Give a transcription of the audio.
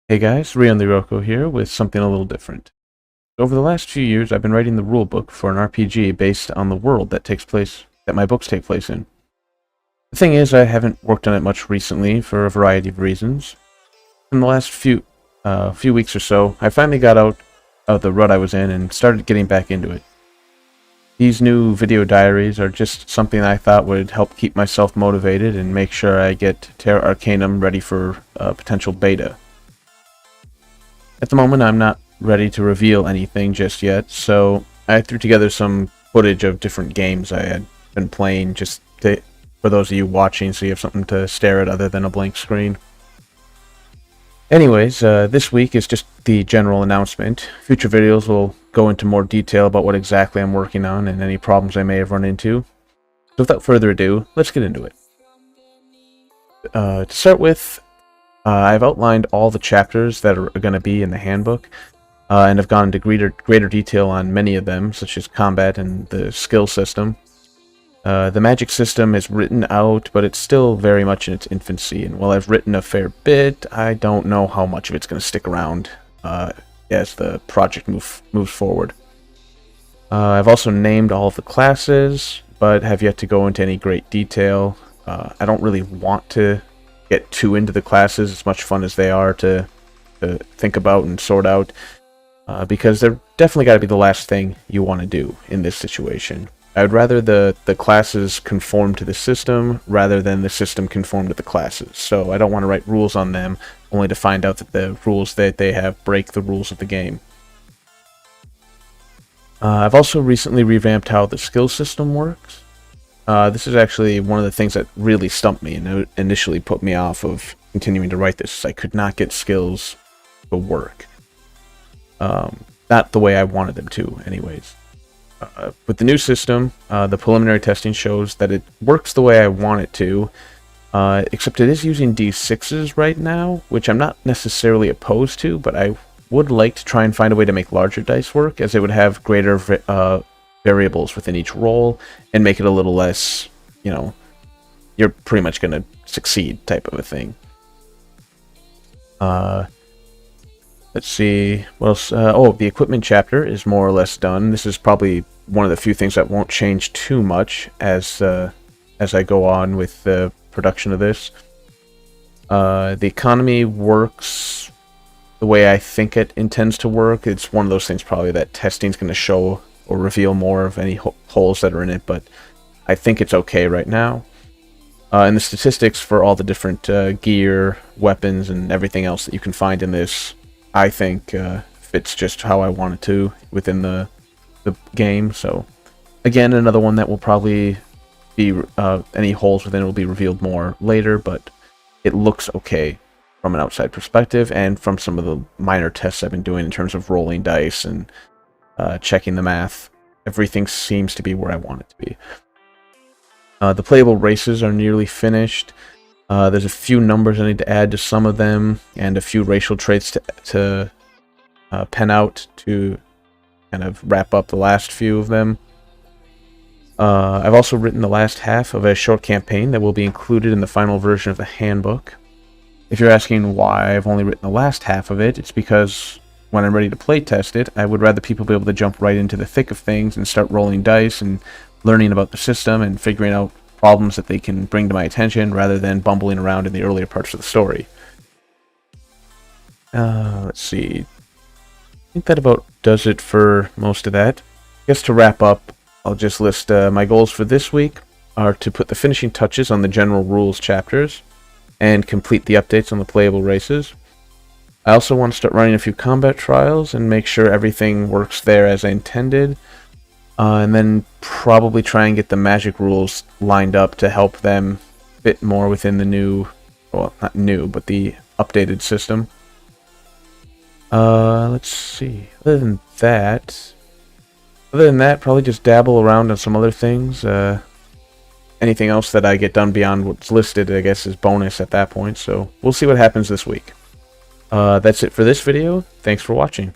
Hey guys, Reown the Rojko here with something a little different. Over the last few years, I've been writing the rulebook for an RPG based on the world that my books take place in. The thing is, I haven't worked on it much recently for a variety of reasons. In the last few weeks or so, I finally got out of the rut I was in and started getting back into it. These new video diaries are just something I thought would help keep myself motivated and make sure I get Terra Arcanum ready for potential beta. At the moment, I'm not ready to reveal anything just yet, so I threw together some footage of different games I had been playing for those of you watching, so you have something to stare at other than a blank screen. Anyways, this week is just the general announcement. Future videos will go into more detail about what exactly I'm working on and any problems I may have run into. So without further ado, let's get into it. To start with, I've outlined all the chapters that are going to be in the handbook, and have gone into greater detail on many of them, such as combat and the skill system. The magic system is written out, but it's still very much in its infancy, and while I've written a fair bit, I don't know how much of it's going to stick around as the project moves forward. I've also named all of the classes, but have yet to go into any great detail. I don't really want to get too into the classes, as much fun as they are to think about and sort out, because they're definitely got to be the last thing you want to do in this situation. I would rather the classes conform to the system rather than the system conform to the classes, so I don't want to write rules on them only to find out that the rules that they have break the rules of the game. I've also recently revamped how the skill system works. This is actually one of the things that really stumped me and initially put me off of continuing to write this. I could not get skills to work. Not the way I wanted them to, anyways. With the new system, the preliminary testing shows that it works the way I want it to, except it is using D6s right now, which I'm not necessarily opposed to, but I would like to try and find a way to make larger dice work, as it would have greater variables within each roll and make it a little less, you're pretty much going to succeed type of a thing. Let's see what else. The equipment chapter is more or less done. This is probably one of the few things that won't change too much as I go on with the production of this. The economy works the way I think it intends to work. It's one of those things probably that testing's going to show or reveal more of any holes that are in it, but I think it's okay right now. And the statistics for all the different gear, weapons, and everything else that you can find in this, I think fits just how I want it to within the game. So again, another one that will probably be any holes within it will be revealed more later, but it looks okay from an outside perspective and from some of the minor tests I've been doing in terms of rolling dice and checking the math. Everything seems to be where I want it to be. The playable races are nearly finished. There's a few numbers I need to add to some of them, and a few racial traits to pen out to kind of wrap up the last few of them. I've also written the last half of a short campaign that will be included in the final version of the handbook. If you're asking why I've only written the last half of it, it's because when I'm ready to play test it, I would rather people be able to jump right into the thick of things and start rolling dice and learning about the system and figuring out problems that they can bring to my attention rather than bumbling around in the earlier parts of the story. Let's see. I think that about does it for most of that. I guess to wrap up, I'll just list my goals for this week are to put the finishing touches on the general rules chapters and complete the updates on the playable races. I also want to start running a few combat trials and make sure everything works there as I intended. And then probably try and get the magic rules lined up to help them fit more within the new, well, not new, but the updated system. Let's see. Other than that, probably just dabble around on some other things. Anything else that I get done beyond what's listed, I guess, is bonus at that point. So we'll see what happens this week. That's it for this video. Thanks for watching.